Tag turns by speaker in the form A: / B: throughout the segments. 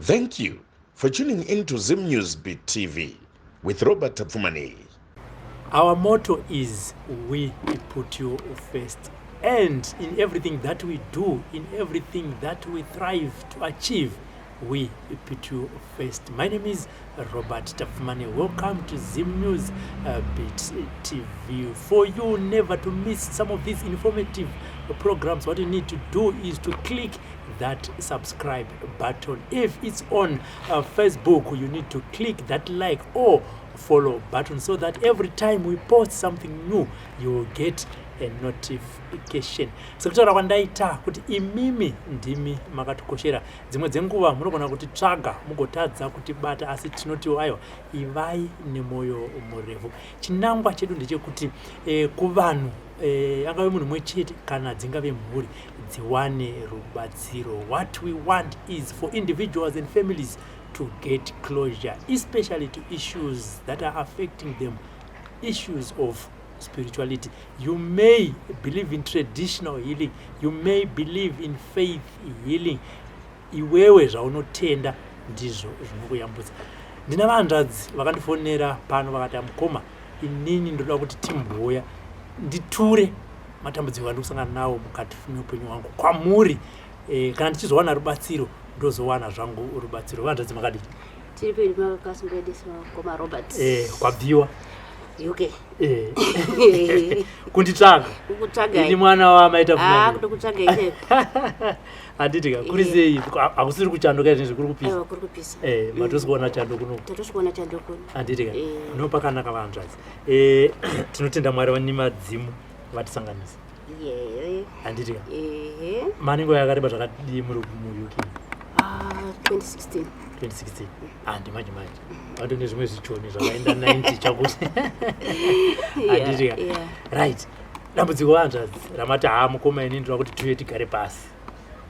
A: Thank you for tuning in to Zim Newsbeat TV with Robert Tapfumani.
B: Our motto is we put you first, and in everything that we do, in everything that we thrive to achieve, we put you first. My name is Robert Tapfumani. Welcome to Zim News Beat TV. For you never to miss some of these informative programs, what you need to do is to click that subscribe button. If it's on Facebook, you need to click that like or follow button so that every time we post something new, you will get a notification. Sekutaura kwandaita kuti imimi ndimi makatikoshera. Dzimwe dzenguva munogona kuti tsvaga mugotadza kuti bata, asi tinoti ayo ivai nemoyo murefu. Chinangwa chedu ndechekuti kuvanhu angave munhu mumwe chete kana dzingave mhuri dziwane rubatsiro. What we want is for individuals and families to get closure, especially to issues that are affecting them, issues of spirituality. You may believe in traditional healing, you may believe in faith healing. Iwewe zvaunotenda ndizvo zvinokuyambutsa. Ndina vanhadzi vakandifonera pano vakati mukoma, inini ndoda kuti timbouya nditure matambudziko andikusangana nawo mukati mweupenyu hwangu kwamuri, kana ndichizowana rubatsiro ndozowana zvangu rubatsiro. Vanhadzi makadii?
C: Tiri pedu makakasungedesa koma Robert.
B: Kwabviwa
C: Okay.
B: Kunditsvaga.
C: Kukutsvaga.
B: Ini mwana wamaita
C: Fulani. Kutokutsvaga ine.
B: Handitika kuri sei akusiri kuchando kaizvi zvikuri kupisa.
C: Aiwa kuri kupisa.
B: Matosikuona chando kuno.
C: Tatosikuona chando kuno.
B: Handitika. Nopakanaka vanhadzi. Tinotenda Mwari vane madzimu vatisanganisa. Handitika. Maningo yakareba zvakadii muri UK?
C: 2016.
B: 2016. Manje. Vado nezvimwe zvichoni zvakaenda 90 chakuti. Handitika. Right. Dambudziko vanhadzi ramati mukoma ini ndoda kuti tiuye tigare pasi.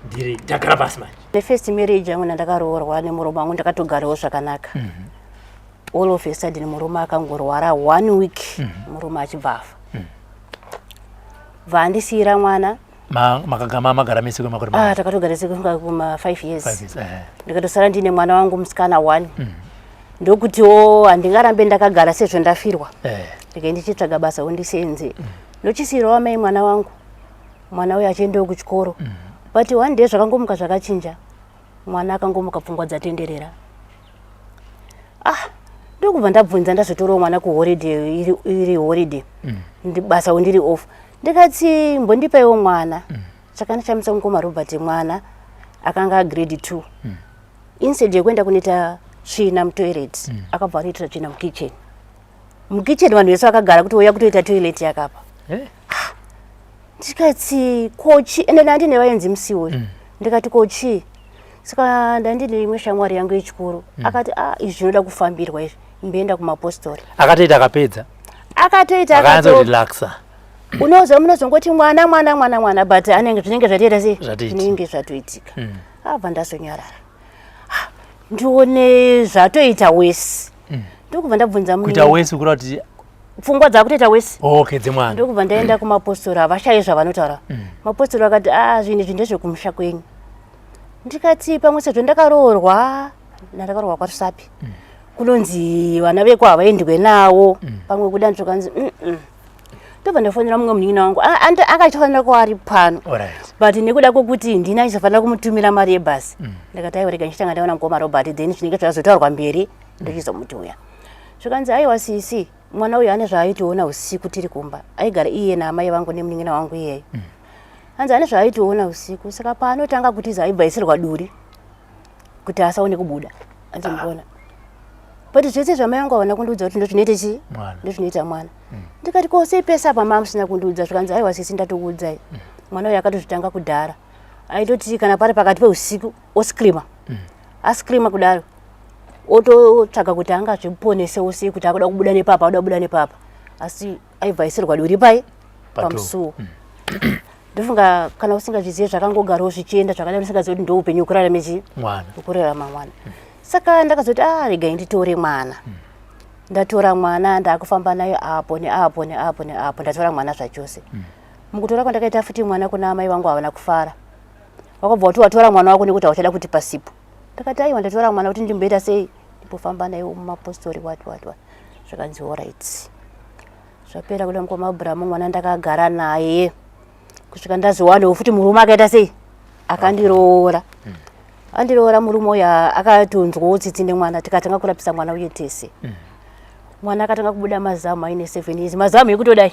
B: Ndiri takara pasi manje.
C: The first marriage yangu ndakaroorwa nemurume wangu ndakatogarawo zvakanaka. All of a sudden murume akangorwara 1 week murume achibva afa. Vandisira mwana
B: Makagama magara mese kwa makuru.
C: Takatogara sekunga kuma 5 years. Ndikatosara ndine mwana wangu musikana 1. Ndokutiwo handingarambe ndakagara sezvo ndafirwa. Ndikaenda ndichitsvaga basa undisenze. Ndochisirawo mai mwana wangu. Mwana uyu achiendawo kuchikoro. But one day zvakangomuka zvakachinja. Mwana akangomuka pfungwa dzatenderera. Ndokubva ndabvunza ndazotorawo mwana kuholiday iri holiday. Basa undiri off. Ndikati mbondipaiwo mwana. Chakana chamisa mukoma Robert mwana akanga grade 2. Instead yekuenda kunoita tsvina mutoilet, akabva anoitira tsvina mukitchen. Mukitchen vanhu vese vakagara kuti uya kutoita toilet yakapa. Ndikati kochi ende ndandine vaenzi musiwo. Ndikati kochi. Saka ndandine imwe shamwari yangu yechikuru. Akati izvi zvinoda kufambirwa izvi. Mbienda kumapostori.
B: Akatoita akapedza.
C: Akatoita
B: akaanza relaxa.
C: Unoza munozongoti mwana but anenge zvinenge zvatoita sei zvinenge zvatoitika. Abva ndazonyarara. Ndione zvatoita wese. Ndokubva ndabvunza munhu.
B: Kuita wese kuri kuti
C: pfungwa dzakutoita wese.
B: Okay, dzemwana.
C: Ndokubva ndaenda kumapostori avashayi zvavanotaura. Mapostori akati zvinhu ndezvekumusha kwenyu. Ndikati pamwe sezvo ndakaroorwa kwatusapi. Kunonzi vana veko havaendwe nawo. Pamwe kuda ndokanzi ndobva ndafonera mumwe munin'ina wangu akafanira kuva ari pano, but nekuda kwokuti ndini achizofanira kumutumira mari yebhasi. Ndikati aiwa rega ndichitanga ndaona mukoma Robert, then zvinenge zvakazotaurwa mberi ndochizomutuya. Zvikanzi aiwa sisi mwana uyu ane zvaaitoona usiku tiri kumba. Aigara iye naamai vangu nemunin'ina wangu iyeyo. Hanzi ane zvaaitoona usiku, saka paanotanga kuti aibvaisirwa duri kuti asaone kubuda. Hanzi mbona. But zvese zvamai vangu havana kundiudza kuti ndozvinoita chii? Ndozvinoita mwana. Ndikati kose pesa apa mama musina kundiudza. Zvikanzi aiwa sisi ndatokuudzai. Mwana uyu akatozvitanga kudhara. Aitoti kana pari pakati peusiku oscreama. Ascreama kudaro. Ototsvaga kuti angazviponese usiku kuti akuda kubuda nepapa, Asi aibvaisirwa duri pamusuwo. Ndofunga kana usingazvizivi zvakangogarawo zvichienda zvakadaro usingazivi kuti ndoupenyu kurarama mwana. Saka ndakazoti regai nditore mwana. Ndatora mwana ndakufamba naye apo neapo. Ndatora mwana zvachose. Mukutora kwandakaita futi mwana kuna amai vangu havana kufara. Wakabva kuti watora mwana wako nekuti auchada kuti pasipo. ndakati aiwa ndatora mwana kuti ndimboita sei ndipofamba naye mumapostori what zvakanzi alright. Zvapera kuda mukoma Abraham mwana ndakagara naye kusvika ndazowana futi murume akaita sei akandiroora. Andiroora murume uyu akatonzwawo tsitsi nemwana tikatanga kurapisa mwana uye tese. Mwana akatanga kubuda mazamu aine 7 years. Mazamu ekutodai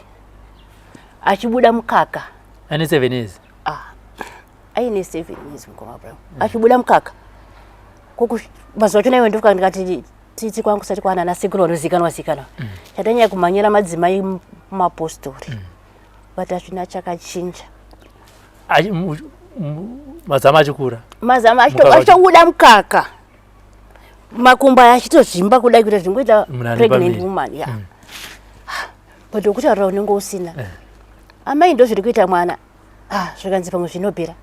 C: achibuda mukaka
B: ane 7 years.
C: Aine 7 years mukoma Abraham achibuda mukaka koku mazuva acho naiwe ndofuka ndikati tsitsi kwangu kusati kwana nasekuru vanozikanwa chatanyanya kumhanyira madzimai mumapostori but hazvina chakachinja.
B: Mazamu achikura
C: mazamu achitobuda mukaka makumbo achitozvimba kudai kuita zvingoita pregnant woman but okutaurira unenge usina amai ndo zviri kuita mwana zvikanzi pamwe zvinopera.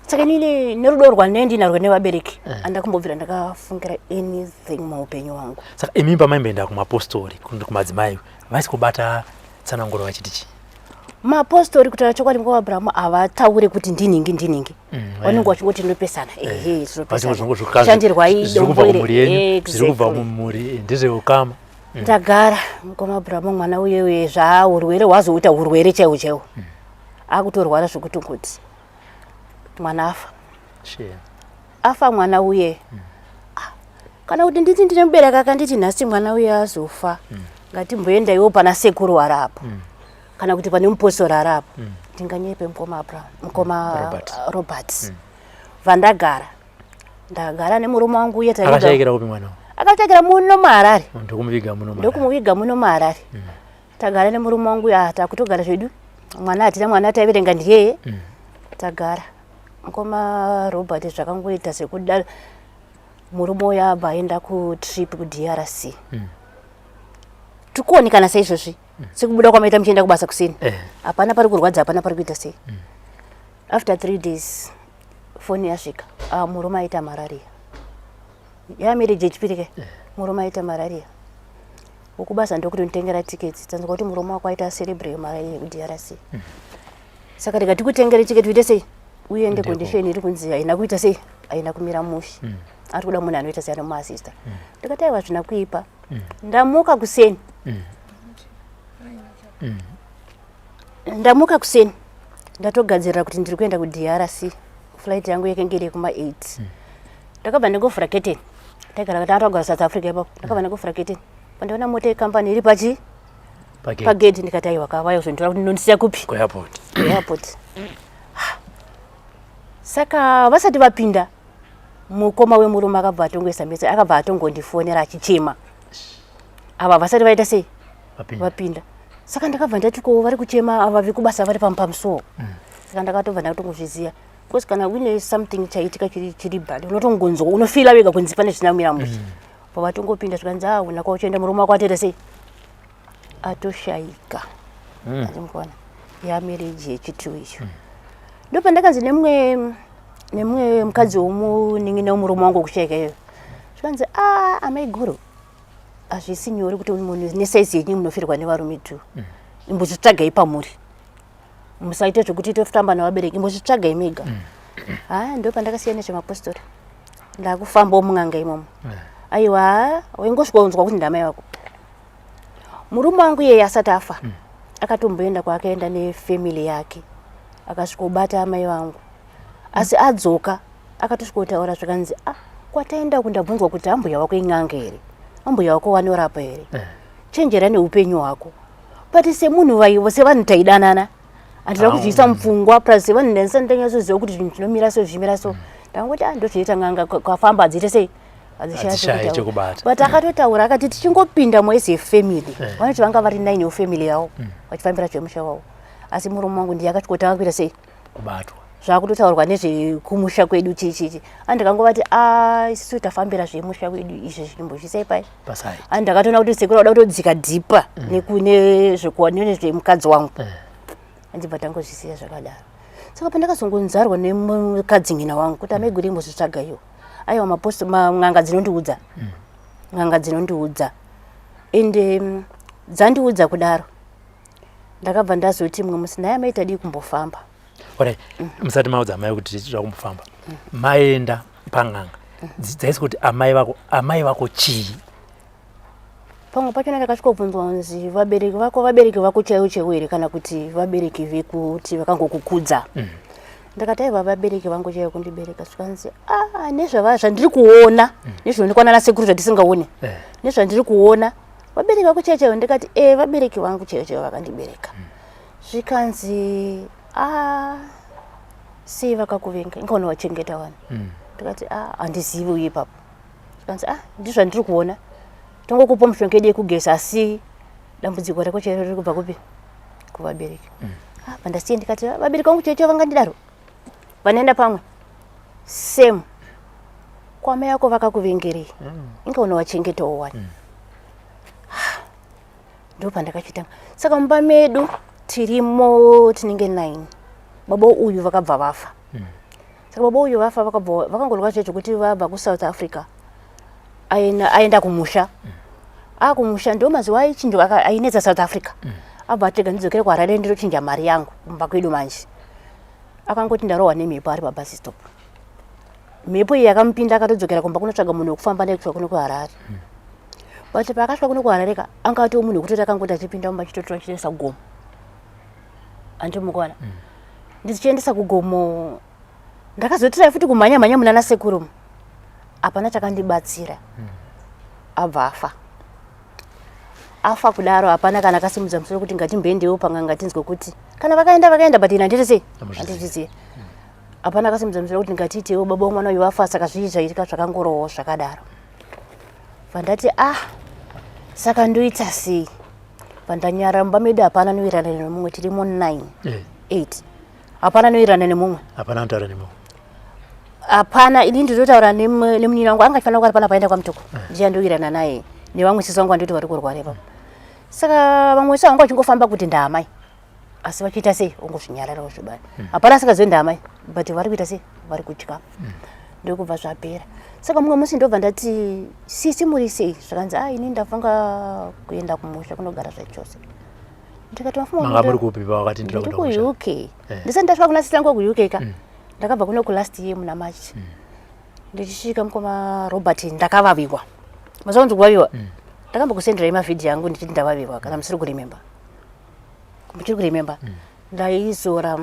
C: Saka inini nerudo rwandinarwo nevabereki andakumbobvira ndakafungira anything muupenyu hwangu.
B: Saka imimba maimboenda kumapostori kumadzimai vaisi kubata tsananguro vachitichi
C: mapostori kutaura chokwadi mukoma Abraham havataure kuti ndinhingi vanenge vachingoti ndinopesana shandirwai
B: zviri kubva mumhuri ndezveukama.
C: Ndagara mukoma Abraham mwana uyeuye zvaurwere hwazoita urwere chaiwo akutorwara zvokuti kuti mwana afa mwana uye kana kuti nditi ndine mubereka akanditi nhasi mwana uye azofa ngatimboendaiwo pana sekuru warapo kana kuti pane mupostori arapo ndinganyepe mukoma Robert vandagara ndagara nemurume wangu uye
B: akashayikira kupi mwana
C: akatakira muno maharare
B: ndokumuviga
C: muno maharare tagara nemurume wangu uye takutogara zvedu mwana hatina mwana taiverenga ndiyeye tagara mukoma Robert zvakangoita sekuda murume uyu abva aenda kutrip kuDRC tikuonekana saizvozvi sekubuda kwamaita muchienda kubasa kusini hapana pari kurwadza hapana pari kuita sei. After 3 days foni yasvika murume aita malaria yamarriage yechipiri ke murume aita malaria wokubasa ndokuti nditengera tiketi tanzwa kuti murume wako aita cerebral malaria kuDRC saka ndikati kutengera tiketi uite sei uende condition iri kunzi haina kuita sei haina kumira mushe ari kuda munhu anoita sei anomuasista ndikati aiwa zvina kuipa ndamuka kuseni ndatogadzirira kuti ndiri kuenda kuDRC flight yangu yakenge iri kuma8 ndakabva ndingovhura curtain taigara kuti atogara South Africa ipapo ndakabva ndingovhura curtain pandaona mota yekampani iri pagedhi ndikati aiwa kavayo zvonditora kuti ndondisiya kupi kuairport. Saka vasati vapinda mukoma wemurume akabva atongoisa mese akabva atongondifonera achichema ava vasati vaita sei vapinda. Saka ndakabva ndati ko vari kuchema ava vikubasa vari pamusoro saka ndakatobva ndakatongozviziva because kana une something chaitika chiri bad unotongonzwa unofila wega kunzi pane zvinamira mushe pavatongopinda zvikanzi una kwauchienda murume wako atoita sei atoshayika ndimukona yamarriage yechitu icho ndopandakanzi nemumwe mukadzi womunin'ina womurume wangu kushayika iyoyo zvikanzi amai guru hazvisi nyore kuti munhu nesaizi yenyu munofirwa nevarume tu imbozvitsvagai pamuri musaite zvokuti tofamba navabereki imbozvitsvagai mega ndopandakasiya nezvemapostori ndakufambawo mun'anga imomo aiwa waingosvikaunzwa kuti ndamai wako murume wangu iyeye asati afa akatomboenda kwaakaenda nefamily yake akasvikobata amai vangu asi adzoka akatosvikotaura zvikanzi kwataenda kundabvunzwa kuti ambuya wako in'anga here ambuya wako wanorapa here chenjera neupenyu hwako but semunhu vaivo sevanhu taidanana handida kuzviisa mupfungwa plus sevanhu ndanisandanyasoziva kuti zvinhu zvinomira so zvimira so ndangoti ndozviita n'anga kwafamba hadzite sei
B: hadzishaye chekubata
C: but akatotaura akati tichingopinda moise family vanoti vanga vari 9 yefamily yavo vachifambira zvemusha wavo asi murume wangu ndiye akachikotanga kuita sei
B: kubatwa
C: zvakutotaurwa nezvekumusha kwedu chichichi andikangovati isusu tafambira zvemusha kwedu izvi zvimbozvisai pai andakatoona kuti sekuru vada kutodzika dhipa nezvemukadzi wangu andibva tangozvisiya zvakadaro. Saka pandakazongonzarwa nemukadzingina wangu kuti amai guri imbozvitsvaga iyo aiwa n'anga dzinondiudza ende dzandiudza kudaro ndakabva ndazoti mumwe musi naye maita dii kumbofamba
B: musati maudza mai kuti zvakumbofamba maenda pang'anga dzaisi kuti amai vako chii
C: pamwe pachona ndakasvikobvunzwa kunzi vabereki vako chaivo here kana kuti vabereki vekuti vakangokukudza ndakati aiva vabereki vangu chaivo kundibereka zvikanzi nezvandiri kuona nezvinoonekwana nasekuru zvandisingaoni nezvandiri kuona vabereki vako chaivo ndikati vabereki vangu chaivo vakandibereka zvikanzi sei vakakuvenga ingaona wachengeta vanhu ndikati handizivi uye ipapo zvikanzi ndizvandiri kuona tongokupa mushonga yekugeza asi dambudziko rako chaivo riri kubva kupi kuvabereki pandasiye ndikati vabereki vangu chaivo vangandidaro vanoenda pamwe same kwamai yako vakakuvengerei ingaona wachengetawo wani ndo pandakachitanga saka mumba medu tirimo tinenge 9 baba uyu vakabva vafa saka baba uyu vafa vakangorwa zvekuti vabva kuSouth Africa aenda kumusha akumusha ndo mazuva aichinjwa ainetsa South Africa abva atega ndidzokere kuHarare ndinochinja mari yangu kumba kwedu manje akangoti ndarohwa nemhepo ari pabus stop mhepo iyi yakamupinda akatodzokera kumba kunotsvaga munhu wekufamba naye kusvika kuno kuHarare but paakasvika kuno kuHarare anga atiwo munhu wekutoti akangoti achipinda mumba chitotora achiendesa kugomo andimukwana ndichiendesa kugomo ndakazotirai futi kumhanya muna nasekuru hapana chakandibatsira abva afa kudaro hapana kana akasimudza musoro kuti ngatimboendewo panganga tinzwe kuti kana vakaenda but ina handitiziye hapana akasimudza musoro kuti ngatiitewo baba womwana uyu wafa saka zvii zvaitika zvakangorowo zvakadaro vandati saka ndoita sei vandanyara mumba medu hapana anowirirana nemumwe tirimo 9 8 hapana anowirirana nemumwe hapana ini ndinotaura nemunini wangu angafanira kuari pana paenda kwamutoko ndiye ndowirirana naye nevamwe sisi vangu vandoti vari kurwara ipapo saka vamwe vese vangu vachingofamba kuti ndaamai asi vachiita sei ongozvinyararawo zvibani hapana asingazve ndaamai but vari kuita sei vari kutya ndokubva zvapera saka mumwe musi ndobva ndati sisi muri sei zvakanzi ini ndafanga kuenda kumusha kunogara zvachose ndikati ndiri kuuk ndisati ndasvika kuna sisi yangu kuuk ka ndakabva kuno kulast year muna March ndichisvika mukoma Robert ndakavaviwa mazaunzi kuvaviwa ndakambokusenderai mavhidhiyo yangu ndichiti ndavaviwa kana musiri kurememba ndaizora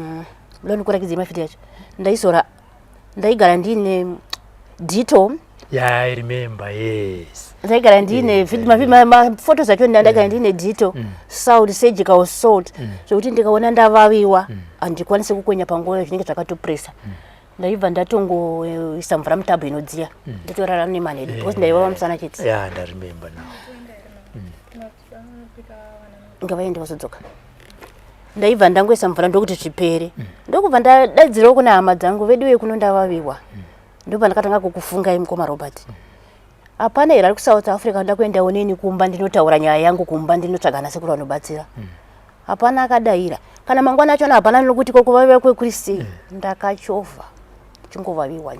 C: ndonikurakidza mavhidhiyo yacho ndaizora ndaigara ndine dito
B: I remember, yes.
C: Ndaigara ndine photos acho ndagara ndine dito sound surgical assault zvokuti ndikaona ndavaviwa handikwanise kukwenya panguva zvinenge zvakatopresa ndaibva ndatongoisa mvura mutabhu inodziya ndotorara nemanhedu because ndaivava musana chete
B: ndaremember now
C: ngavaende vazodzoka ndaibva ndangoisa mvura ndokuti zvipere ndokubva ndadadzirawo kuna hama dzangu vedu vekuno ndavaviwa ndobva ndakatanga kukufungai mukoma Robert hapana here ari kuSouth Africa ndakuendawo neni kumba ndinotaura nyaya yangu kumba ndinotsvaga nasekuru vanobatsira hapana akadayira kana mangwana achona hapana nokuti kokuvaviwa kwekuri sei ndakachovha ndichingovaviwa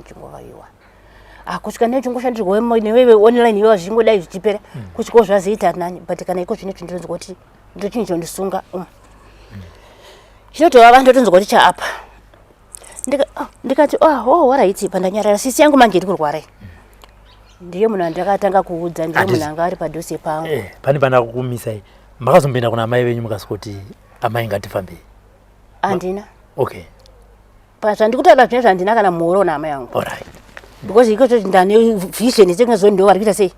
C: kusvika nechingoshandirwa newewe online iwewa zvichingodai zvichipera kusvikawo zvazoita nani but kana iko zvine ndinonzwa kuti ndochinhu chondisunga chinotova ndotonzwa kuti chaapa ndikati waraiti pandanyarara sisi yangu manje iri kurwara ndiye munhu andakatanga kuudza ndiye munhu anga ari padhuze pangu
B: pane pandakukumisai makazomboenda kuna amai venyu mukasikuti amai ngatifambei
C: handina
B: okay
C: zvandikutaura zvine zvandina kana muhoro naamai yangu
B: alright
C: because iko ndane vision dzekazvo ndo vari kuita sei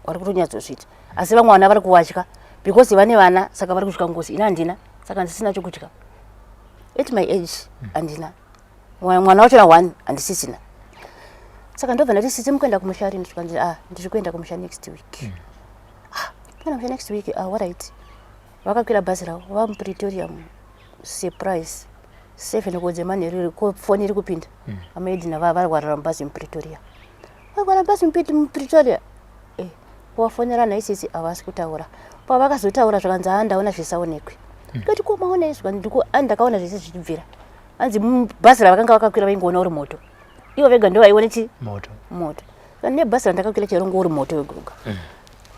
C: vari kutonyadzozvita asi vamwe vana vari kuwatya because vane vana saka vari kutya ngozi ina handina saka ndisina chokutya at my age handina mwana wacho na 1 handisisina saka ndobva ndati sisi mukuenda kumusha rini zvikanzi ndiri kuenda kumusha next week kuenda kumusha next week alright vakakwira bhazi ravo vamuPretoria surprise 7 kodzemanheru foni iri kupinda amaedina varwarira mubhazi muPretoria varwara bhazi muPretoria pavafonera naisisi havasi kutaura pavakazotaura zvakanzi ndaona zvisaonekwe ndikati komaona izvi ndakaona zvese zvichibvira hanzi bhazi ravakanga vakakwira vaingoona uri moto ivo vega ndo vaione chi moto nebhazi randakakwira chero ngo uri moto weguruga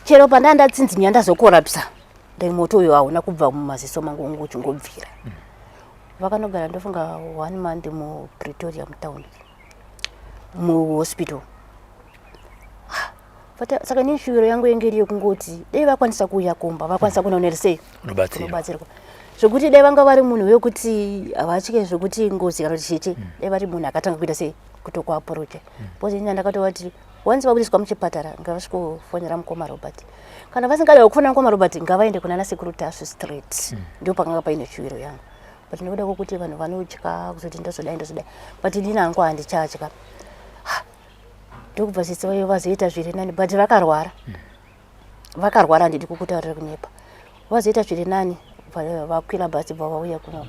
C: chero pandandatsinzinya ndazokorapisa ndai moto uyo hauna kubva mumaziso mangu ungu uchingobvira vakanogara ndofunga 1 month muPretoria mutown muhospital. Saka ni shwiro yangu yengeri yekungoti dai vakwanisa kuuya kumba vakwanisa kunoonera sei unobatsirwa zvokuti dai vanga vari munhu wekuti havachike zvokuti ngozi kana kuti chete dai vari munhu akatanga kuita sei kutokuaporocha bcause ina ndakatova kuti once vabudiswa muchipatara ngavasvikofonera mukoma Robert kana vasingada kufonera mukoma Robert ngavaende kuna Securitas straight ndio pakanga paine shwiro yangu but ndoda kuti vanhu vanotya kuzoti ndozodai but ndina hangu handichatya ndokubva sisi vazoita zviri nani but vakarwara ndidi kukutaurira kunyepa vazoita zviri nani vakwira basi vauya kuno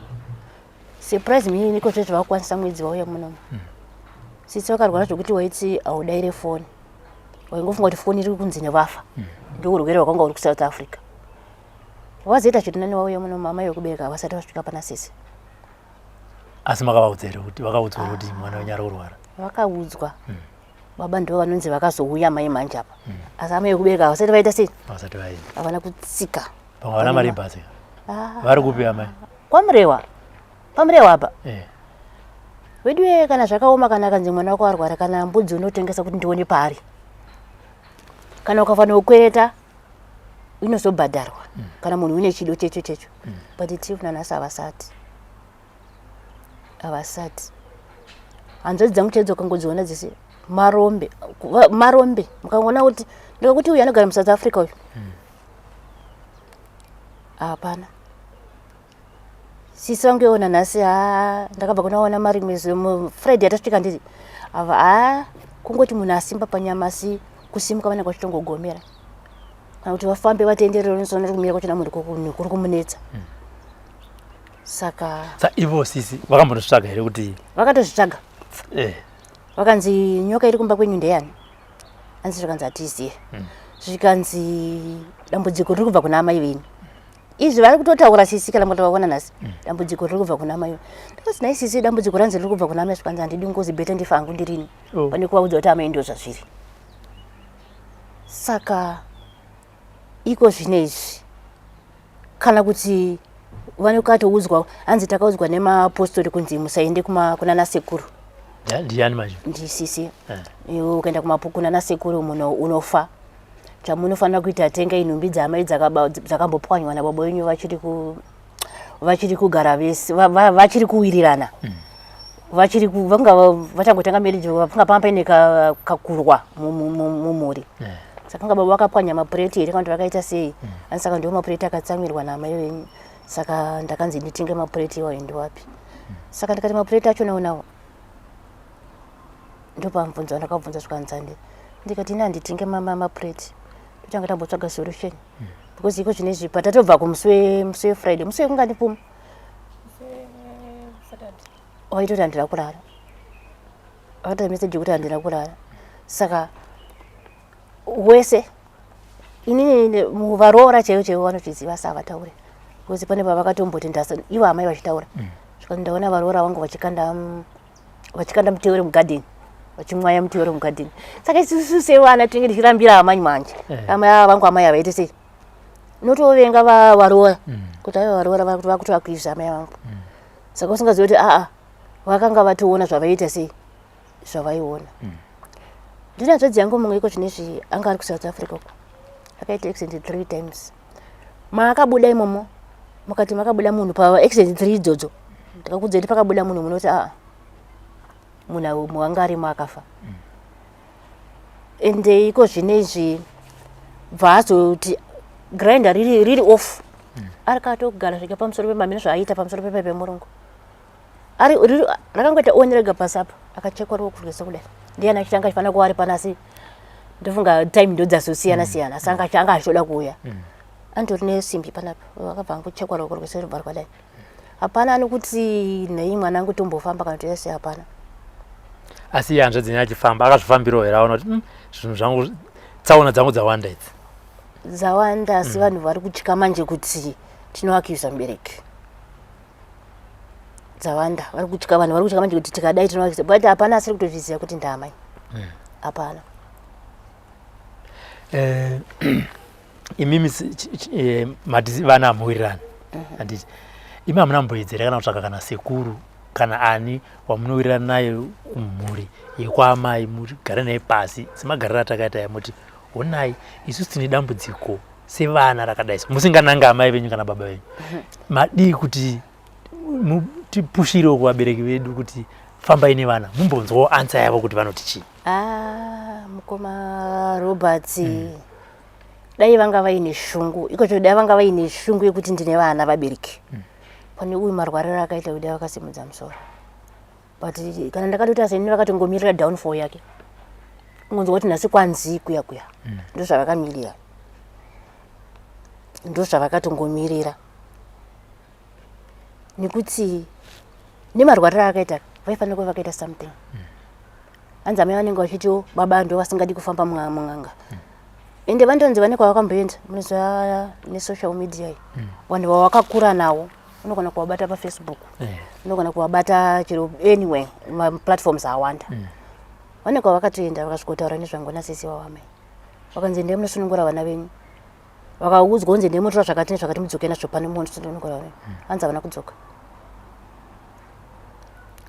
C: surprise me niko zvezvo vakwanisa mwedzi vauya muno sisi vakarwara zvokuti waiti audaire foni waingofunga kuti foni iri kunzi nevafa ndio urwere hwakanga uri kuSouth Africa vazoita zviri nani vauya muno mama yokubereka vasati vasvika pana sisi
B: asi makavaudzera kuti vakaudzwa kuti mwana wenyara kurwara
C: vakaudzwa baba ndo vanonzi vakazouya mai manje apa asi amai yokubereka vasati vaita sei
B: vasati vaenda
C: havana kutsika
B: pamwe vana mari basi vari kupi amai
C: pamurewa apa wedu kana zvakaoma kana kanzi mwana wako arwara kana mbudzi unotengesa kuti ndione pari kana ukafanira kukwereta inozobhadharwa kana munhu une chido checho but chief nanasi havasati hanzvadzi dzangu chaidzo ukangodziona dzese marombe mukaona kuti ndikakuti uyu anogara muSouth Africa uyu hapana sisi vangeona nhasi ndakabva kunaona mari Friday atasvika ndiri kungoti munhu asimba panyama asi kusimuka vanenge vachitongogomera kana kuti vafambe vatenderere unosona kumira kwachona munhu kuri kumunetsa saka
B: ivo sisi vakambonosvitsvaga here kuti
C: vakatozvitsvaga vakanzi nyoka iri kumba kwenyu ndeyani anzi zvikanzi hatiziye zvikanzi dambudziko riri kubva kuna amai venyu izvi vari kutotaura sisi kana mukatovaona nhasi dambudziko riri kubva kuna amai ndikati nai sisi dambudziko ranzi riri kubva kuna amai zvikanzi handidi ngozi bhete ndifa hangu ndirini pane kuvaudza kuti amai ndo zvazviri saka iko zvine izvi kana kuti vanokatoudzwa hanzi takaudzwa nemapostori kunzi musaende kuna sekuru
B: ndiani manje
C: ndisisi ukaenda kuna sekuru munhu unofa chamunofanira kuita tenga inhumbi dzamai dzakambopwanywa nababa wenyu vachiri kugara vese vachiri kuwirirana vanga vachangotanga marriage vapfunga pamba paine kakurwa mumhuri saka nga baba vakapwanya mapureti here kana kuti vakaita sei ani saka ndiwo mapureti akatsamwirwa namai venyu saka ndakanzi nditenge mapureti iwayo ndiwapi saka ndikati mapureti acho nawo ndopamubvunzo ndakabvunza zvikanzande ndikati ina nditenge mapureti totanga tambotsvaga solution because iko zvinezvi patatobva kumusi weFriday musi wekunga ndipuma waitoti handina kurara vakata message yekuti handina kurara saka wese inini varoora chaivo vanozviziva savataure because pane pavakatomboti ivo amai vachitaura saka ndaona varoora vangu vachikanda muti uri mugadheni vachimwaya muti uri mugadheni saka isusu sevana tinenge tichirambira amai manje amai vangu amai havaite sei notovenga varoora kuti aiva varoora vakutovakuiza amai vangu saka usingazivi kuti vakanga vatoona zvavaita sei zvavaiona ndina hanzvadzi yangu mumwe iko zvinezvi anga ari kuSouth Africa uko akaita accident 3 times maakabuda imomo mukati makabuda munhu paaccident 3 idzodzo ndikakudza kuti pakabuda munhu munoti munhu wanga arimo akafa ende iko zvinezvi bvaazoti grinder riri off ari katogara svika pamusoro pemamino zvaaita pamusoro pepemurungu rakangoita onirega pasi apa akachekwa rokurwesa kudai ndiani achitanga achifanira kuva ari panasi ndofunga time ndo dzasosiyana-siyana asi anga achizoda kuuya andori nesimbi panapa akabva angochekwa rokurwesa ribva rikadai hapana anokuti nhai mwana angu tombofamba kana toyase hapana
B: asi hanzvadzi nyaya achifamba akazvifambirawo here aona kuti zvinhu zvangu tsaona dzangu dzawanda idzi
C: dzawanda asi vanhu vari kutya manje kuti tinoakiusa mubereki dzawanda vari kutya vanhu vari kutya manje kuti tikadai tinoakiusa but hapana asiri kutozviziva kuti ndaamai hapana
B: imimi vana hamuwirirani handiti imi hamuna mumboedzera kana kutsvaka kana sekuru kana ani wamunowirirana naye kumhuri yekwamai mugare naye pasi semagariro atakaita yamuti honai isusu tine dambudziko sevana rakadai musingananga amai venyu kana baba venyu madii kuti tipushirewo kuvabereki vedu kuti fambai nevana mumbonzwawo ansa yavo kuti vanoti chii.
C: Mukoma Roberts dai vanga vaine shungu ikocho dai vanga vaine shungu yekuti ndine vana vabereki pane uyu marwariro akaita kuti vakasimudza musoro but kana ndakatoti aseni vakatongomirira downfall yake ungonzwa kuti nhasi kwanzi kuya ndo zvavakamirira ndo zvavakatongomirira nekuti nemarwariro akaita vaifanira kuva vakaita something hanzi amai vanenge vachitiwo baba ndo vasingadi kufamba mung'anga ende vandonzi vane kwavakamboenda munozva nesocial media iyi vanhu vawakakura nawo unogona kuvabata pafacebook unogona kuvabata chero anyway maplatforms awanda vane kwavakatoenda vakasvikotaura nezvangona sisi wavamai vakanzi ndee munosunungura vana venyu vakaudzwa kunzi ndee munotora zvakati nezvakati mudzoke nazvo pane munosunungura venyu hanzi havana kudzoka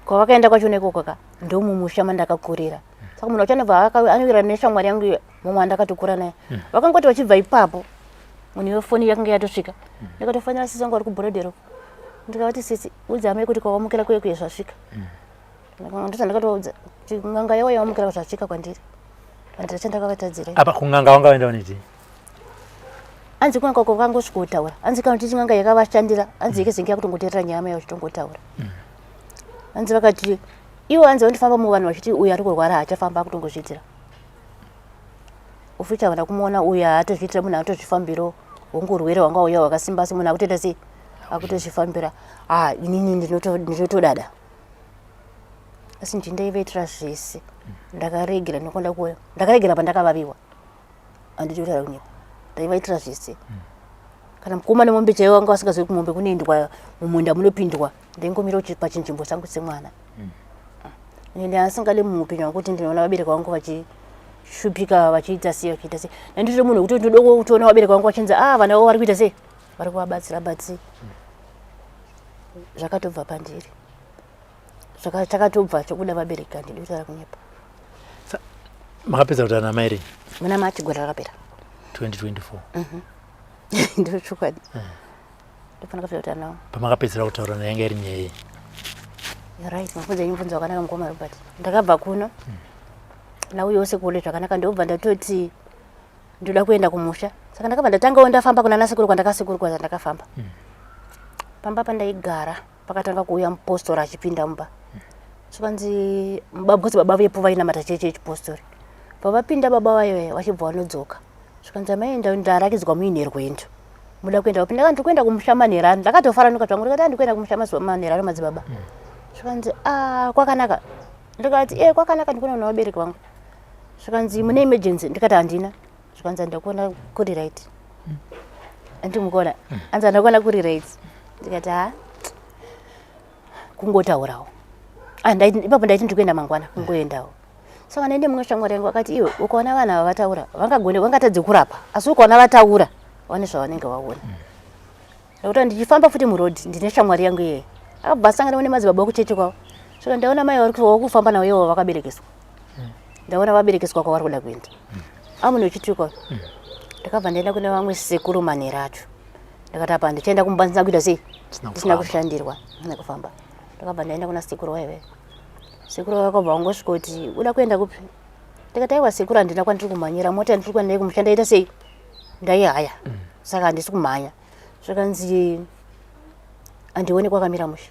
C: kwavakaenda kwacho nekokaka ndomumusha mandakakurira saka munhu wachanobva anowirirana neshamwari yangu mumwe andakatokura naye vakangoti vachibva ipapo munhu wefoni yakanga yatosvika ndikatofanira sisi wangu ari kubhorodhero ndikavati sisi udza amai kuti kwawamukira kuye zvasvika ndosandakatoudza kuti ng'anga yawo yawamukira zvasvika kwandiri andira chandakavatadzirai
B: apa kung'anga wanga waenda uniti
C: hanzi kunanga kwakangosvika kutaura hanzi kana kuti ng'anga yakavashandira hanzi yekezenge yakutongoteerera nyama yawo chitongotaura hanzi vakati iwo hanzi vandifamba muvanhu vachiti uyu ari kurwara haachafamba akutongozviitira uficha vana kumuona uyu haatozviitira munhu haatozvifambiro hongu urwere hwanga uya hwakasimba asi munhu akutoita sei akutozvifambira inini ndinotodada asi ndindaivaitira zvese ndakaregera nokonda kuona ndakaregera pandakavaviwa handiti kutaura kunyepa ndaivaitira zvese kana mukoma nemombe chaivo vanga vasingazivi kumombe kunoendwa mumunda munopindwa ndaingomira pachinzvimbo changu semwana ende asingade muupenyu hwangu kuti ndinoona vabereki vangu vachishupika vachiita sei vachiita sei nanditiri munhu wekuti ndodoko kutiona vabereki vangu vachinzi vana vavo vari kuita sei vari kuvabatsira batsi zvakatobva pandiri chakatobva chokuda vabereki handidi kutaura kunyepa
B: makapedza kutaura namai rini
C: muna machigore rakapera
B: 2024
C: ndiro chokwadi ndofana kapedza kutaura navo
B: pamakapedzera kutaura naye yanga iri nyaya
C: right mabvunza nyimvunzo wakanaka mukoma Robert ndakabva kuno nauyo wose kule zvakanaka ndobva ndatoti ndoda kuenda kumusha saka ndakabva ndatangawo ndafamba kuna nasekuru kwandakasekuru kwaza ndakafamba pamba pandaigara pakatanga kuuya mupostori achipinda mumba sokanzi because baba vepo vainamata cheche chipostori pavapinda baba vayo vachibva vanodzoka sokanzi amai ndarakidzwa muine rwendo muda kuenda wapinda kanti kuenda kumusha manherano ndakatofaranuka zvangu ndikati ndikuenda kumusha manherano madzibaba zvakanzi kwakanaka ndikati kwakanaka ndikuona vabereki vangu zvakanzi mune emergency ndikati handina zvakanzi andakuona kuri right andimukuona anzi andakuona kuri right ndikati kungotaurawo ipapo ndaiti ndikuenda mangwana kungoendawo saka nende mumwe shamwari yangu akati iwe ukaona vanhu ava vataura vangatadze kurapa asi ukaona vataura vane zvavanenge vaona nekuti ndichifamba futi murodhi ndine shamwari yangu iyeye akabva asangana nemadzibaba okucheche kwavo saka ndaona mai wakufamba navo ivo vakaberekeswa ndaona vaberekeswa kwavari kuda kuenda amunhu wechitukwa ndakabva ndaenda kune vamwe sekuru manhero acho ndakati apa ndichaenda kumba ndisina kuita sei ndisina kushandirwa ndisina kufamba ndakabva ndaenda kuna sekuru waiwe sekuru wakabva wangosvika kuti uda kuenda kupi ndikati aiwa sekuru handina kwandiri kumhanyira mota ndiri kuenda kumushanda ita sei ndaihaya saka handisi kumhanya zvakanzi handioni kwakamira musha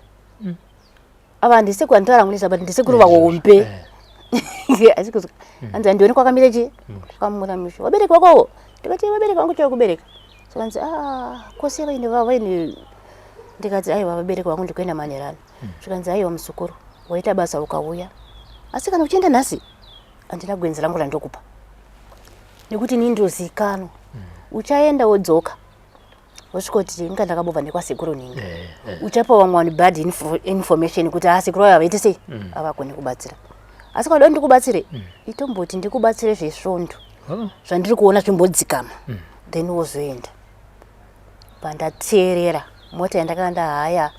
C: ava handisi kwanditarangulisa but ndisekuru vahombe asikuzwa hanzi handioni kwakamira chi kwakamira musha vabereki vakowo ndikati vabereki vangu chokubereka sokanzi kosi vaine ndikati aiwa vabereki vangu ndikuenda manherano zvikanzi aiwa musukuru waita basa ukauya asi kana uchienda nhasi handina gwenzi rangu randokupa nekuti ini ndozikanwa uchaenda wodzoka wasvika kuti inga ndakabobva nekwasekuru ningi uchapa vamwe vanhu bad information kuti sekuru vayo havaiti sei havagoni kubatsira asi kada ndikubatsire itomboti ndikubatsire zvesvondo zvandiri kuona zvimbodzikama then wozoenda pandateerera mota yandakaenda haya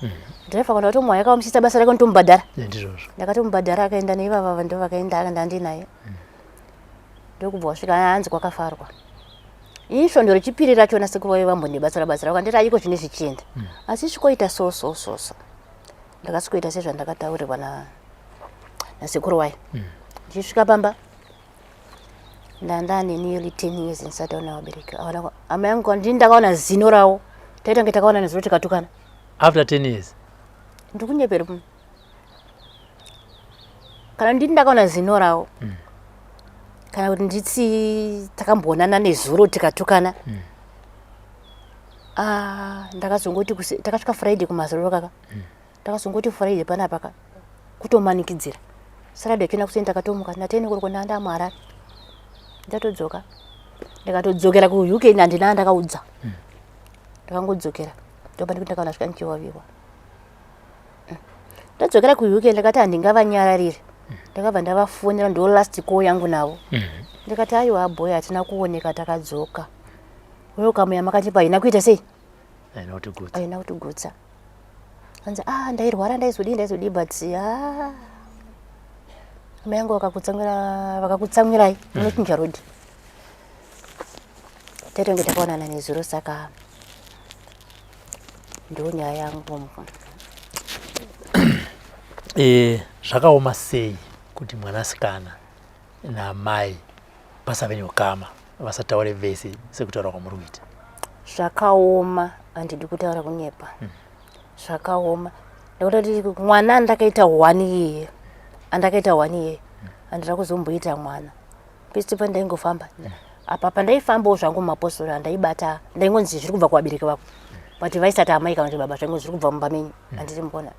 C: driver kana kuti mwana akamusisa basa rake ntomubhadhara
B: ndizvozvo
C: ndakatomubhadhara akaenda neivava ndo vakaenda akaenda ndinaye ndokubva wasvika hanzi kwakafarwa isvondo rechipiri rachona sekuru vaive vambondibatsira vakanditi ayiko zvine zvichienda asi svikoita so ndakasvikoita sezvandakataurirwa nasekuru wai ndichisvika pamba ndandane nearly 10 years ndisati aona vabereki amai yangu ndini ndakaona zino rawo taita kunge takaona nezuro tikatukana
B: after 10 years
C: ndikunyeperi kana ndini ndakaona zino rawo kana kuti nditsi takamboonana nezuro tikatukana ndakazongoti takasvika Friday kumazororo kaka ndakazongoti Friday panapa kutomanikidzira Saturday chena kusenda takatomuka natene kuri kwenda ndaMarara ndatodzoka ndikatodzokera ku UK nandina ndakaudza ndakangodzokera ndopanda kuti ndakaona svika nchiwaviwa ndadzokera ku UK ndakati handingavanyararire ndakabva ndavafonera ndo last call yangu navo ndikati aiwa boy hatina kuoneka takadzoka welcome yamakatipa haina kuita sei haina kutigutsa anzi ndairwara ndaizodii but amai yangu vakakutsamwirai unochinja rodi taitenge takaonana nezuro saka ndo nyaya yangu
B: zvakaoma sei kuti mwanasikana namai pasave neukama vasataure vese sekutaura kwamuri kuita
C: zvakaoma handidi kutaura kunyepa zvakaoma ndakuti mwana andakaita 1 year handira kuzomboita mwana pesi pandaingofamba apa pandaifambawo zvangu mumapostori handaibata ndaingonzi zviri kubva kuvabereki vako but vaisati amai kana kuti baba zvangu zviri kubva mumba menyu handiri mbona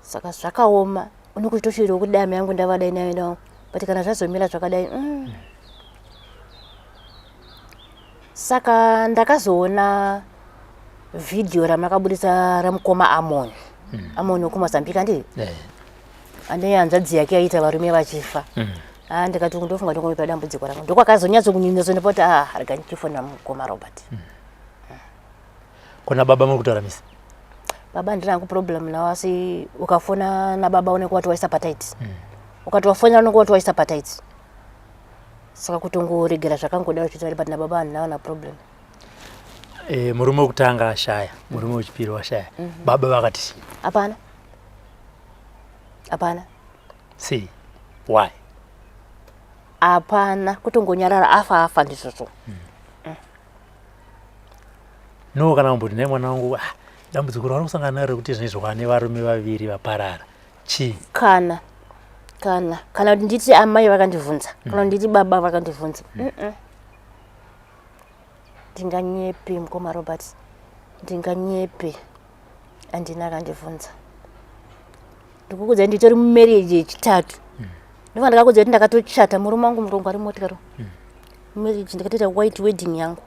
C: saka zvakaoma unokuti toshiriwo kuti dami yangu ndavadai nayo nawo but kana zvazomira zvakadai saka ndakazoona vhidhiyo ramakabudisa ramukoma Amon wekumazambika ndii ane hanzvadzi yake aita varume vachifa ndikati ndofunga ndokumipa dambudziko rangu ndokwakazonyatsokunyunyazonepoti rega ndichifona mukoma Robert
B: kuna baba muri kutaura misi
C: baba ndinangu problem nawo asi ukafona nababa unenge wati waisa patite ukati wafonera unenge wati waisa patite saka kutongoregera zvakangoda uchitaura but nababa handinawo na problem
B: murume wekutanga ashaya murume wechipiri washaya baba vakati
C: hapana
B: see why
C: hapana kutongonyarara afa ndizvozvo
B: no kana kumboti naye mwana wangu dambudziko rauri kusangana naro rekuti zvinezvo ane varume vaviri vaparara chii
C: kana kuti nditi amai vakandibvunza kana kuti nditi baba vakandibvunza ndinganyepe mukoma Robert ndinganyepe handina akandibvunza ndikukudzai nditori mumarriage yechitatu ndova ndakakudzai kuti ndakatochata murume wangu murongo ari motikaro marriage ndakatoita white wedding yangu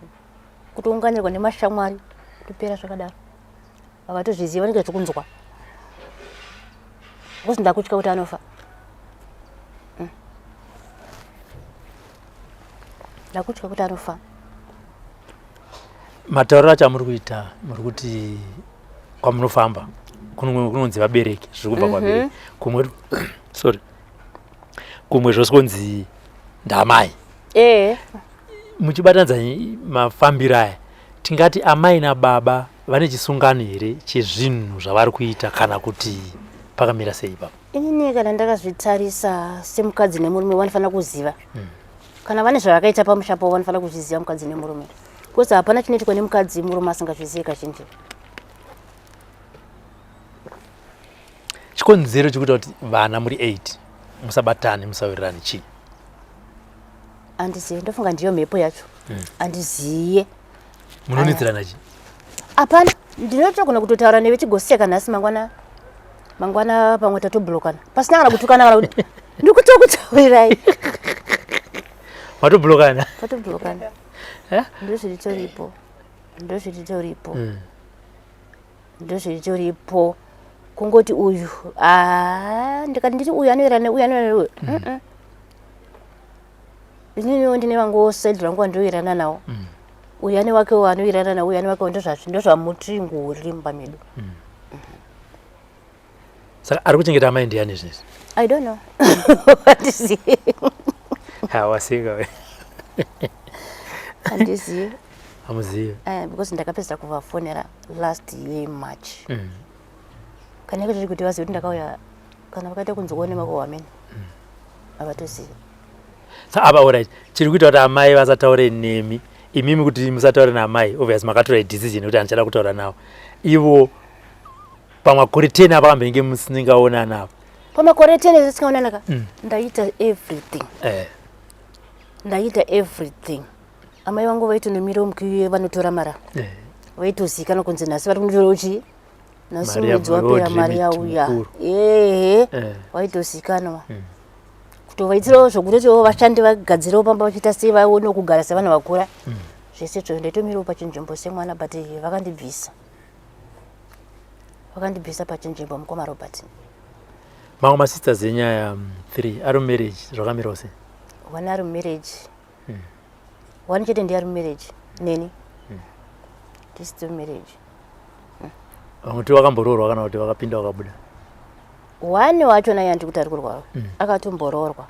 C: kutounganirwa nemashamwari kutopera zvakadaro vakatozviziva vanenge zvokunzwa kozi ndakutya kuti anofa ndakutya kuti anofa
B: matauriro acho amuri kuita muri kuti kwamunofamba kunonzi vabereki zviri kubva kwabereki kumwe zvose kunzi ndamai muchibatanidza mafambiro aya tingati amai nababa vane chisungano here chezvinhu zvavari kuita kana kuti pakamira sei ipapo
C: inini kana ndakazvitarisa semukadzi nemurume vanofanira kuziva kana vane zvavakaita pamusha pavo vanofanira kuzviziva mukadzi nemurume kozi hapana chinoitwa nemukadzi murume asingazvizivi kazhinji
B: chikonzero chekuita kuti vana muri 8 musabatane musawirirane chii
C: handizive ndofunga ndiyo mhepo yacho handiziye
B: munonetsirana chii
C: hapana ndinotogona kutotaura neve chigosiyeka nhasi mangwana pamwe tatobhulokana pasina kana kutukana kana kuti ndikutokutaurirai
B: matobhulokana
C: patobhulokana ndozviritoripo kungoti uyu ndikati nditi uyu anoirana neuyu anoirana ininiwo ndine vangu saidi rangu vandoirana nawo uyani wake wanoirana na uyani wake ndo zvamutingo uri mumba medu.
B: Saka ari kuchengeta amai ndiani izvezvi?
C: I don't know. Handizivi.
B: Wasika we.
C: Handizivi.
B: Hamuzivi?
C: Because ndakapedza kuvafonera last year March. Kana kuti kuti vazive kuti ndakauya kana vakaita kunzonema kwawamene. Havatozivi.
B: Saka apa alright, chiri kuita kuti amai vasataure nemi, imimi kuti musataure naamai, obviously makatora decision kuti andichada kutaura nawo. Ivo pamakore 10 apa kambenge musingaona nawo.
C: Pamakore 10 tisingaonana ndaita everything. Ndaita everything. Amai vangu vaitondomira mukiwi vanotora mara. Vaitozikana kunzi nhasi vari kunditora uchi nhasi mwedzi wapera mari yauya. Vaitozikanwa. Kutovaitirawo zvokutotiwo vashandi vagadzirawo pamba vachiita sei vaone kugara sevanhu vakura. Zvese zvo ndaitomirawo pachinzvimbo semwana but vakandibvisa. Vakandibvisa pachinzvimbo mukoma Robert.
B: Mamwe masisters enyaya 3 ari marriage zvakamirawo sei?
C: One ari marriage. One chete ndi ari marriage. Neni? This is marriage.
B: Kuti wakamboroorwa kana kuti wakapinda wakabuda?
C: One wacho naye andikuti ari kurwara. Akatombororwa.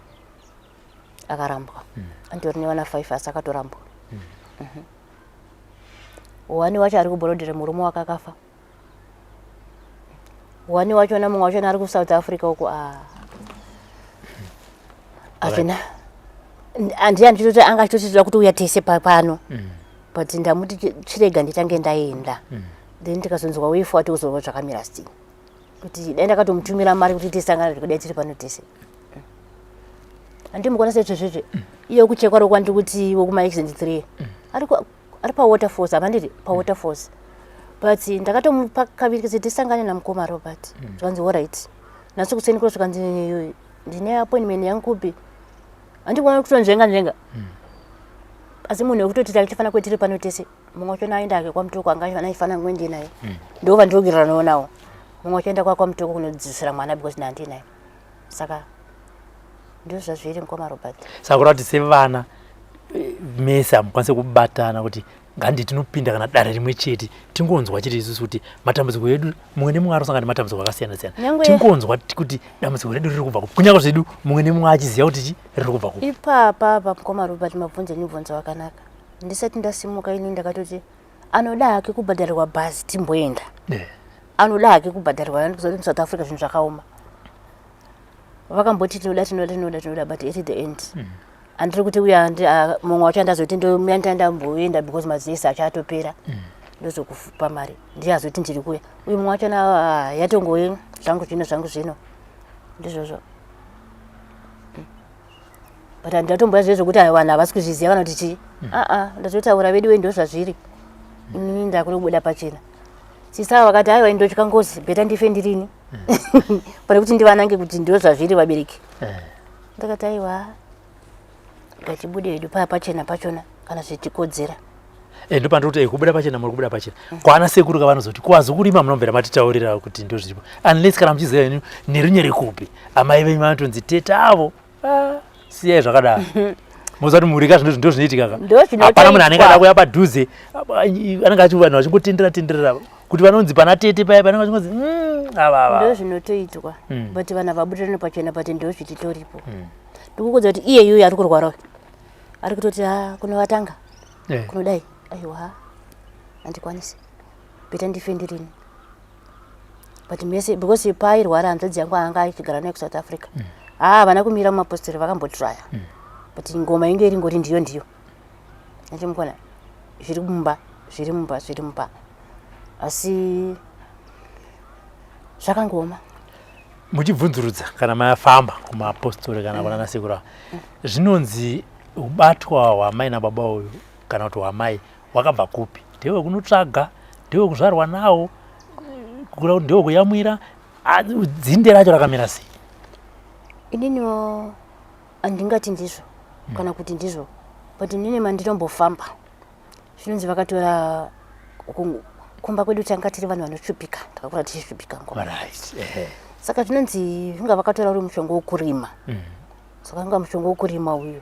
C: Akarambwa. Andori nevana 5 asi akatorambwa. One wacho ari kuborodhera murume wake akafa. One wacho namumwe wacho ari kuSouth Africa uko azvina. Andiyani chitoti anga chitotida kuti uya tese pano. But ndamuti chirega nditange ndaenda. Then ndikazonzwa wife wati uzova zvakamira sei. Kuti dai ndakatomutumira mari kuti tisangane kudai tiri pano tese. Andimukona sezvezvezve iyo kuchekwa rokwandi kuti wokuma exit 3 ari pa waterfalls abandiri pa waterfalls. But ndakatomupa kaviri kuti tisangane namukoma Robert. Zvanzi all right. Naso kuseni kuro zvanzi ndine appointment yangu kupi. Andikuona kutonzvenga. Asi munhu wekutoti tichifana kwetiri pano tese. Mumwe wacho naenda ake kwa mutoko anga aifana ngwendi naye. Ndova ndogirana nawo. Mumwe wacho enda kwa mutoko kunodzidzisira mwana because ndandi naye. Saka ndizvo zvazviri mukoma Robert.
B: Saka kurati sevana mese amukwanise kubatana kuti ngandi tinopinda kana dare rimwe chete tingonzwa chete isusu kuti matambudziko edu mumwe nemumwe arosangana matambudziko akasiyana-siyana. Tingonzwa kuti dambudziko redu riri kubva kunyaka zvedu mumwe nemumwe achiziva kuti riri kubva ku.
C: Ipapa mukoma Robert mabvunzo nibvunzo wakanaka. Ndisati ndasimuka ini ndakatoti anoda hake kubhadharirwa bhazi timboenda. Anoda hake kubhadharirwa kuzoti South Africa zvinhu zvakaoma. Vakamboti tinoda but at the end. Andiri kuti uya mumwe wacho andazoti ndamboenda because mazisi achatopera. Ndozokupa mari. Ndiye azoti ndiri kuya. Uyu mumwe wacho yatongowe zvangu zvino. Ndizvozvo. But ndatomboya zvezvokuti vanhu havasi kuzviziva vanoti chii. Ndazotaura vedu ndo zvazviri. Ini ndakunobuda pachena. Sisa vakati haiwa ndotya ngozi bheta ndife ndirini. Pane kuti ndivanange kuti ndo zvazviri vabereki. Ndakati haiwa ngatibude hedu pachena pachona kana zvichikodzera.
B: Ndo pandoti kubuda pachena muri kubuda pachena. Kwana sekuru kavanozoti kwazi kurima munomvera matitaurira kuti ndo zviripo. Unless kana muchiziva inu nerinye rekupi. Amai venyu vanotonzi teta avo. Siyai zvakadaro. Mozati murika ndo zvinoitika ka. Hapana munhu anenge ada kuya padhuze. Anenge achi vanhu vachingotendera kuti vanonzi pana tete paya panenge vachingozi
C: ndo zvinotoitwa. But vanhu vabudirana pachena but ndo zvititoripo. Ndikukudza kuti iye iyoyo ari kurwara. Ari kutoti kunovatanga. Kunodai. Aiwa. Andikwanisi. Bheta ndife ndirini. But mese because pairwara hanzvadzi yangu anga achigara naye kuSouth Africa. Vana kumira mumapostori vakambotraya. But ngoma inge iri ngoti ndiyo. Ndachimukona. Zviri mumba. Asi zvakangoma.
B: Muchibvunzurudza kana mayafamba kumapostori kana kuna nasekuru. Zvinonzi ubatwa hwamai nababa uyu kana kuti hwamai wakabva kupi? Ndewe kunotsvaga, ndewe kuzvarwa nawo, ndewe kuyamwira, dzinde racho rakamira sei?
C: Ininiwo andingati ndizvo kana kuti ndizvo. But inini manditombofamba. Zvinonzi vakatora kumba kwedu tanga tiri vanhu vanoshupika. Takakura tichishupika ngoma. Saka zvinonzi zvinga vakatora uri mushonga wokurima. Saka nga mushonga wokurima uyu.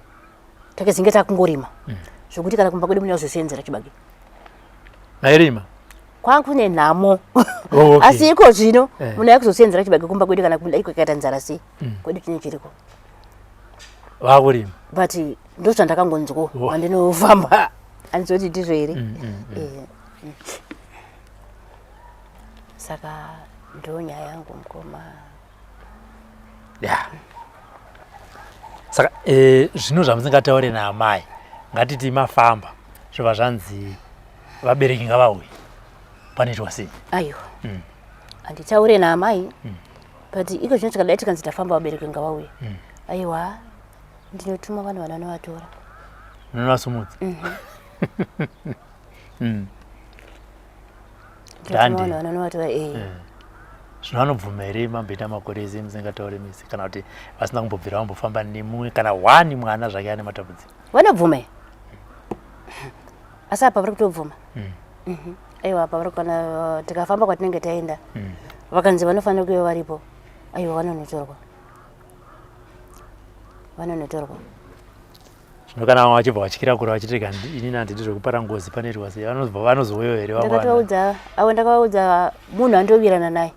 C: Takezinge takungorima. zvokuti kana kumba kwedu munozosenzera chibage
B: mairima
C: kwangu nenhamo
B: okay.
C: asi iko zvino munhu yakuzosenzera chibage kumba kwedu kana kuda iko kaita nzara sei kwedu chine chiriko
B: vakurima
C: but ndo zvandakangonzwa wandinofamba andizoti ndizvo here saka ndo nyaya yangu mukoma
B: saka zvino zvamusingataure naamai ngatiti mafamba zvobva zvanzi vabereki ngavauye panoitwa sei
C: aiwa handitaure naamai but iko zvino tikadai tikanzi tafamba vabereki ngavauye aiwa ndinotuma vanhu vananovatora
B: munonovasumudza
C: vanhu vananovatora
B: zvino vanobvuma here mamboita makore ese musingataure misi kana kuti vasina kumbobvira vambofamba nemumwe kana wani mwana zvake ane matambudziko
C: vanobvuma asi apa vari kutobvuma aiwa apa vari kana tikafamba kwatinenge taenda vakanzi vanofanira kuva varipo aiwa vanonotorwa
B: zvino kana vamwe vachibva vachikira kura vachitirika inini handiti zvekupara ngozi panoitwa sei vanozouyewo here
C: ndakavaudza munhu andovirana naye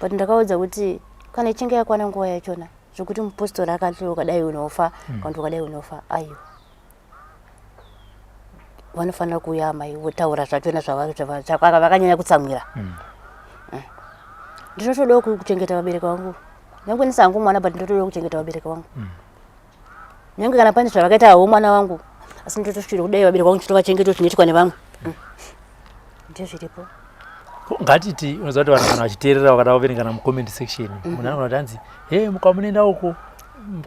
C: but ndakaudza kuti kana ichinge yakwana nguva yachona zvokuti mupostori akati ukadai unofa kana kuti ukadai unofa aiwa vanofanira kuuya amai votaura zvachona zvavakanyanya kutsamwira ndinotodawo kuchengeta vabereki vangu nyange ndisangu mwana but ndinotodawo kuchengeta vabereki vangu nyange kana pane zvavakaita hawo mwana wangu asi ndotosvira kudai vabereki vangu chitovachengeta zvinoitwa nevamwe ndizvo zviripo
B: ngatiti unoziva kuti vanhu kana vachiteerera vakada kuverengana mucomment section munhu anogona kuti hanzi mukamunoenda uko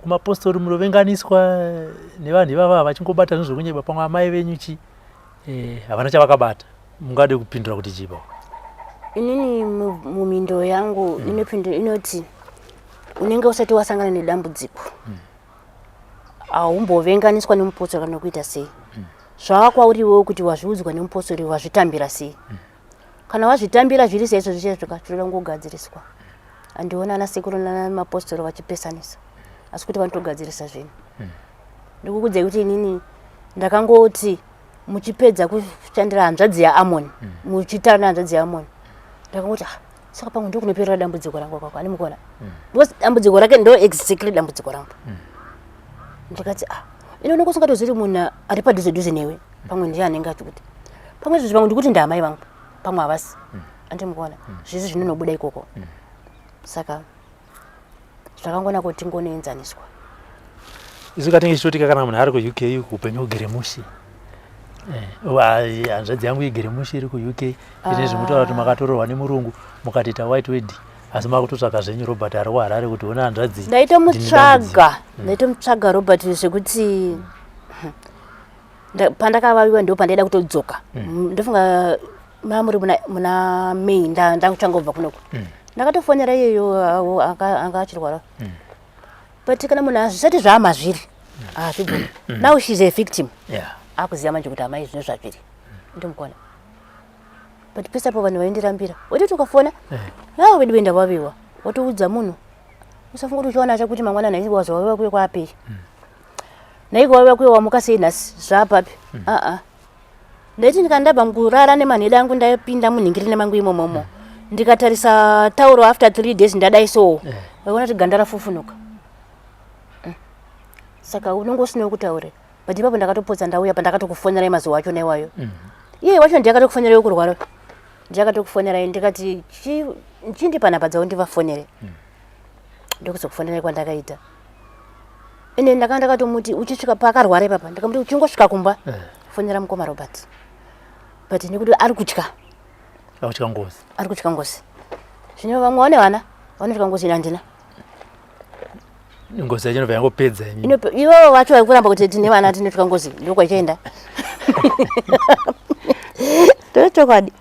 B: kumapostori munovenganiswa nevanhu ivava vachingobata nezvekunyeba pamwe amai venyu chi havana chavakabata mungade kupindura kuti chipa
C: inini mumindo yangu inoti unenge usati wasangana nedambudziko haumbovenganiswa nemupostori kana kuita sei zvakwauriwewo kuti wazviudzwa nemupostori wazvitambira sei kana wazvitambira zviri seizvo zvichezvoka zvinoda kungogadziriswa handiona ana sekuru namapostori vachipesanisa asi kuti vanotogadzirisa zvinhu ndikukudzai kuti inini ndakangoti muchipedza kushandira hanzvadzi yaamoni muchitaura nehanzvadzi yaamoni ndakangoti saka pamwe ndo kunoperera dambudziko rangu kwako ani mukona dambudziko rake ndo exactly dambudziko rangu ndikati inoona kusingatozivi munhu ari padhuze newe pamwe ndiye anenge achikuti pamwe zvimwe ndikuti ndaamai vangu pamwe havasi andimukona zvese zvinonobuda ikoko saka zvakangona kuti ngonoenzaniswa
B: isu katinge chichotika kana munhu ari ku-UK upenyu ugere mushi hanzvadzi yangu igere mushi iri ku-UK ine zvimutaura kuti makatororwa nemurungu mukatiita white wedding asi makutotsvaga zvenyu Robert ari kuHarare kuti una hanzvadzi
C: ndaitomutsvaga Robert zvekuti pandakavaviwa ndo pandaida kutodzoka ndofunga mamuri muna May ndakuchangobva kunoko ndakatofonera iyeyo anga achirwara but kana munhu azvisati zvaamazviri azvibvumi now she's a victim akuziva manje kuti amai zvino zvazviri ndimukona but pesapo vanhu vaindirambira wototi ukafona wedu venda vaviwa watoudza munhu usafunga kuti uchiona chakuti mangwana naiwazo waviwa kuye kwaapei naiko waviwa kuye wamuka sei nhasi zvaapapi ndaiti ndikandabva kurara nemanhede angu ndaipinda munhingiri nemangu imomomo ndikatarisa tauro after 3 days ndadai so waona kuti ganda rafufunuka saka unongosinawo kutaure but ipapo ndakatopodza ndauya pandakatokufonera mazuva acho naiwayo iye wacho ndiyakatokufonera kurwara ndiyakatokufonera ndikati chindi panapa dzawo ndivafonere ndokuzokufonera kwandakaita ende ndakatomuti uchisvika paakarwara ipapa ndikamuti uchingosvika kumba fonera mukoma Robert but nekuti ari kutya ngozi zvino vamwe vane vana vanotya ngozi handina
B: ngozi yacho inobva yangopedza
C: ivo vacho vari kuramba kuti tine vana tinotya ngozi ndokwachienda ndochokwadi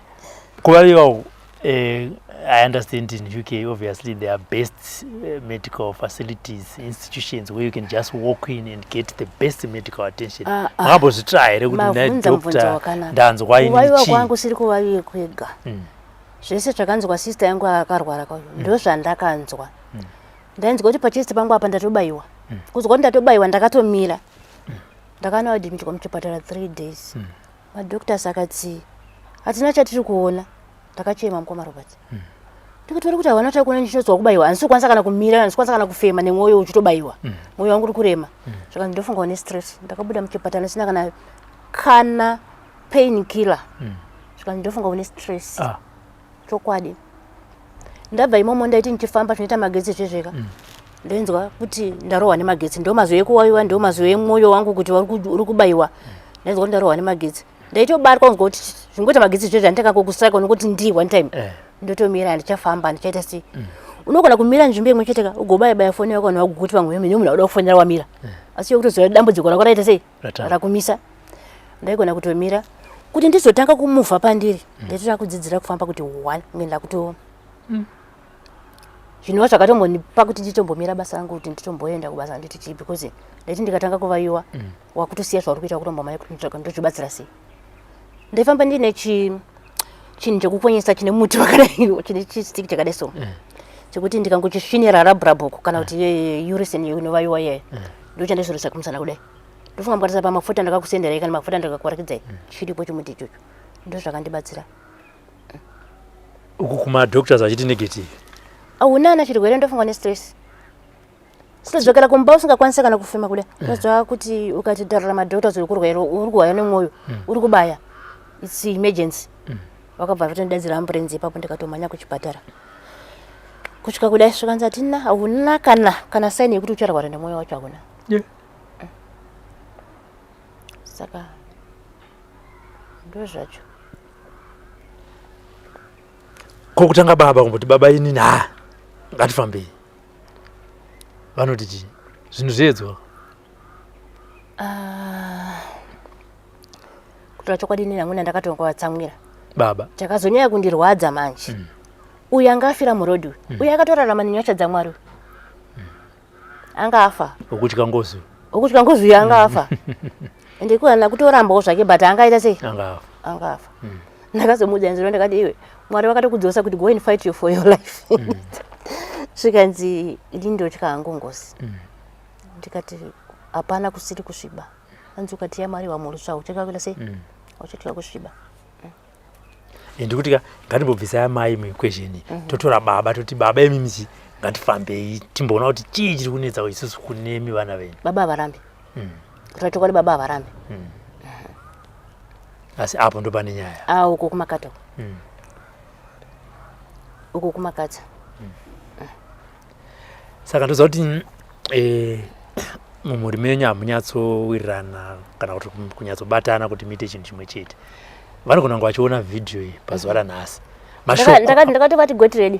B: kuvavivawo I understand in UK obviously there are best medical facilities, institutions where you can just walk in and get the best medical attention. Makambozvitry here kuti nadoctor ndanzwa
C: kuvaviwa kwangu siri kuvaviwe kwega zvese zvakanzwa sister yangu akarwara kwayo ndo zvandakanzwa ndainzwa kuti pachesti pangu apa ndatobayiwa kuzwa kuti ndatobayiwa ndakatomira ndakana admitwa muchipatara 3 days madoctors akati hatina chatiri kuona ndakachema mukoma Robert ndikatori kuti havana takuona ndinozwa kubaiwa handisi kukwanisa kana kumira handisi kukwanisa kana kufema nemwoyo uchitobaiwa mwoyo wangu uri kurema saka ndofunga une stress ndakabuda muchipatara ndisina kana pain killer saka ndofunga une stress chokwadi ndabva imomo ndaiti ndichifamba zvinoita magetsi zvezveka ndenzwa kuti ndarohwa nemagetsi ndo mazuva ekuwawiwa ndo mazuva emwoyo wangu kuti uri kubaiwa ndenzwa kuti ndarohwa nemagetsi ndaitobatwa ngoti zvingoti magetsi zvezvo andikakokusaka nokuti ndi one time ndotomira ndichafamba ndichaita sei unogona kumira nzvimbo imwe cheteka ugobaya foni yako kana waguti pamwe wemene munhu auda kufonera wamira asi yokutoziva dambudziko rako raita sei rakumisa ndaigona kutomira kuti ndizotanga kumuvha pandiri ndaitoda kudzidzira kufamba kuti 1 ngenda kuto zvinova zvakatombonipa kuti nditombomira basa rangu kuti nditomboenda kubasa nditi chii because ndaiti ndikatanga kuvaiwa wakutosiya zvauri kuita kutombomanya kuti nditsvaka ndochibatsira sei ndaifamba ndine chinhu chekuponyesa chine muti wakadai chine chisitiki chakadai so chekuti ndikangochisvinira rabrabhuku kana kuti urisen inovaiwa iyayo ndochandizoresa kumusana kudai ndofunga mukatisa pamafuta ndakakusenderai kana mafuta ndakakuwarakidzai chiripo chimuti ichocho ndo zvakandibatsira
B: uku kumadoctors achiti negative
C: hauna ana chirwere ndofunga nestress sitodzokera kumba usingakwanisa kana kufema kudai unozwa kuti ukatitarira madoctors uri kurwara nemwoyo uri kubaya its emergency wakabva vatondidadzira ambulenzi ipapo ndikatomhanya kuchipatara kusvika kudai svikanzi hatina hauna kana saini yekuti ucharwara nemwoyo wacho hakuna saka ndo zvacho
B: kokutanga baba kumboti baba inini ngatifambei vanoti chii zvinhu zviedzwa
C: kutaura chokwadi inini hamuna ndakatonga vatsamwira
B: baba
C: chakazonyanya kundirwadza manje uyu anga afira murodhi uyu akatorarama nenyasha dzamwari anga afa
B: okutya ngozi
C: uyu anga afa ende kuana kutorambawo zvake but anga aita sei anga afa ndakazomudza nziro ndakati iwe mwari vakatokudzosa kuti go and fight you for your life svikanzi ndindotya hangu ngozi ndikati hapana kusiri kusviba anzi ukatiya mari wamurusva uchakakula sei uchatya kusviba
B: ndikuti ngatimbobvisai mai muequation totora baba toti baba emimisi ngatifambei timboona kuti chii chiri kunetsa isusu kunemi vana venyu
C: baba havarambi kutaura chokwadi baba havarambi
B: asi apo ndo pane nyaya
C: uko kumakata uko kumakata
B: saka ndoziva kuti mumhuri menyu hamunyatsowirirana kana kuti kunyatsobatana kuti muite chinhu chimwe chete vanogona kunge vachiona vhidhiyo iyi pazuva ranhasi
C: ndakatovati get ready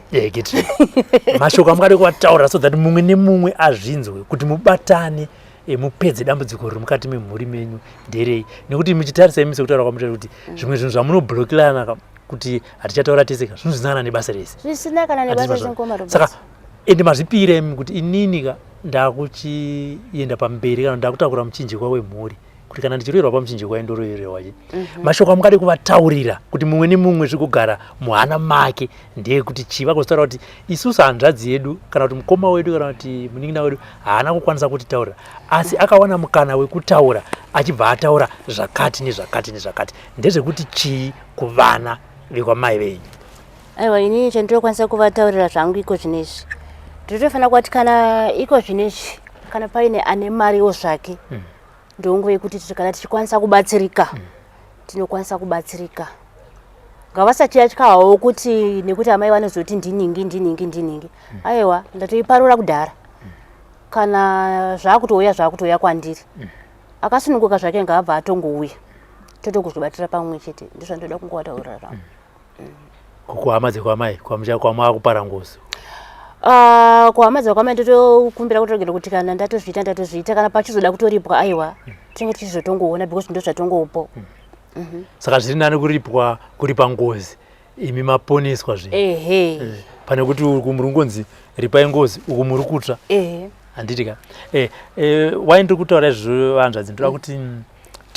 B: mashoko amukade kuvataurira so that mumwe nemumwe azvinzwe kuti mubatane mupedze dambudziko riri mukati memhuri menyu nderei nekuti muchitarisa imise kutaura kwamutaura kuti zvimwe zvinhu zvamunoblokirana kuti hatichataura teseka zvinhu zvisina nebasa rese
C: zvisina kana nebasa rese
B: saka ende mazvipira imi kuti inini ndakuchienda pamberi kana ndakutakura muchinjikwa wemhuri kuti kana ndichirwirwa pamuchinjikwa indoroyerwa mashoko amukade kuvataurira kuti mumwe nemumwe zvikugara muhana make ndeyekuti chiva kuzotaura kuti isusu hanzvadzi yedu kana kuti mukoma wedu kana kuti munin'ina wedu haana kukwanisa kutitaurira asi akawana mukana wekutaura achibva ataura zvakati nezvakati nezvakati ndezvekuti chii kuvana vekwamai venyu
C: aiwa inini chandinokwanisa kuvataurira zvangu iko zvinezvi ndinotofanira kwati kana iko zvinezvi kana paine ane mariwo zvake ndongo yekuti kana tichikwanisa kubatsirika tinokwanisa kubatsirika ngavasachiyatyawo kuti nekuti amai vanozoti ndiningi aiwa ndatoiparura kudhara kana zvakutouya kwandiri akasununguka zvake ngaabva atongouya totokuzvibatira pamwe chete ndozvandoda kungowataurira zvangu
B: kuhama dzekwamai kwamwakupara ngozi
C: kuhama dzekwamai ndotokumbira kutogera kuti kana ndatozviita kana pachizoda kutoripwa aiwa tinge tichizotongoona because ndo zvatongoupo
B: saka zviri nani kuripa ngozi imi maponeswa zvino pane kuti kumurungonzi ripai ngozi uku muri kutsva handitika waindiri kutaura izvozvo vanzvadzi ndoda kuti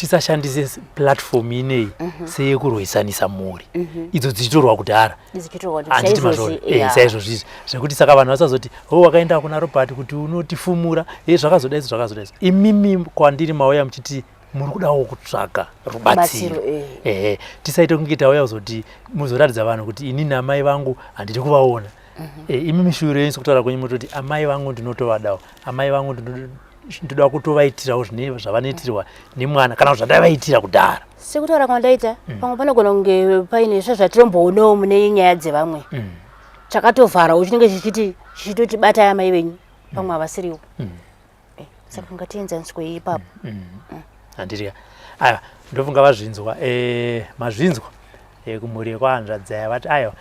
B: tisashandise platform inei seyekurwisanisa mhuri idzo dzichitorwa kudhara handiti mazvona saizvozvizvi zvekuti saka vanhu vasazoti wakaenda kuna Robert kuti unotifumura zvakazoda izvo zvakazoda izvo. Imimi kwandiri mauya muchiti muri kudawo kutsvaka rubatsiro. Tisaite kunge tauya kuzoti muzoratidza vanhu kuti ini namai vangu handidi kuvaona. Imimi shure yenyu kutaura kwenyu mutoti amai vangu ndinotovadawo, amai vangu ndoda kutovaitirawo zvavanoitirwa nemwana kana zvandavaitira kudhara.
C: Sekutaura kwandaita pamwe panogona kunge paine zvatiromboonao mune nyaya dzevamwe chakatovhara uchinenge chichitoti batai amai venyu pamwe havasiriwo. Saka ngatienzaniswe ipapo.
B: Handiriya aya ndofunga vazvinzwa mazvinzwa kumhuri kwahanzvadzi aya vati aiwa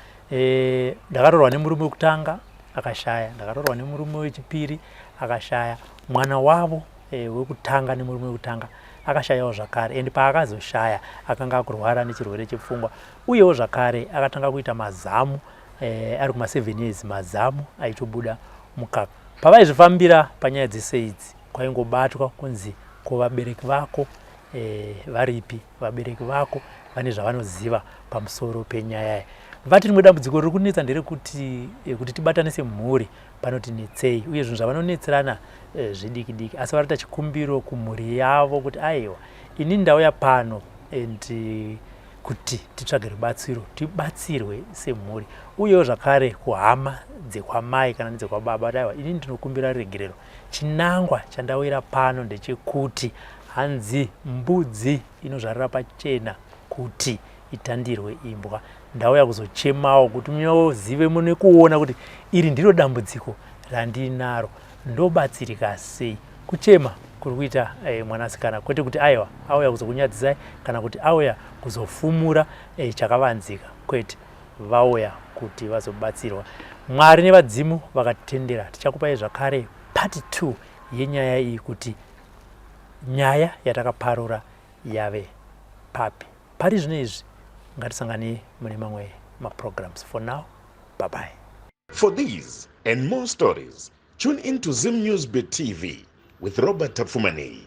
B: ndakaroorwa nemurume wekutanga akashaya, ndakaroorwa nemurume wechipiri akashaya, mwana wavo wekutanga nemurume wekutanga akashayawo zvakare, ende paakazoshaya akanga akurwara nechirwere chepfungwa uyewo zvakare akatanga kuita mazamu ari kuma7 years mazamu aitobuda mukaka. Pavaizvifambira panyaya dzese idzi kwaingobatwa kunzi ko vabereki vako varipi, vabereki vako vane zvavanoziva pamusoro penyaya. Vati rimwe dambudziko riri kunetsa nderekuti kuti tibatanise mhuri panotinetsei uye zvinhu zvavanonetserana zvidiki diki, asi varita chikumbiro kumhuri yavo kuti aiwa ini ndauya pano kuti titsvage rubatsiro tibatsirwe semhuri uyewo zvakare kuhama dzekwamai kana nedzekwababa kuti aiwa ini ndinokumbira regerero. Chinangwa chandawira pano ndechekuti hanzi mbudzi inozvarira pachena kuti itandirwe imbwa. Ndauya kuzochemawo kuti muzive mune kuona kuti iri ndiro dambudziko randinaro, ndobatsirika sei. Kuchema kuri kuita mwanasikana kwete kuti aiwa auya kuzokunyadzisai kana kuti auya kuzofumura chakavanzika, kwete vauya kuti vazobatsirwa. Mwari nevadzimu vakatendera tichakupai zvakare part 2 yenyaya iyi kuti nyaya yatakaparura yave papi. Pari zvino izvi ngatisangane mune mamwe maprograms. For now, bye bye.
A: For these and more stories, tune into Zim News Bit TV with Robert Tafumani.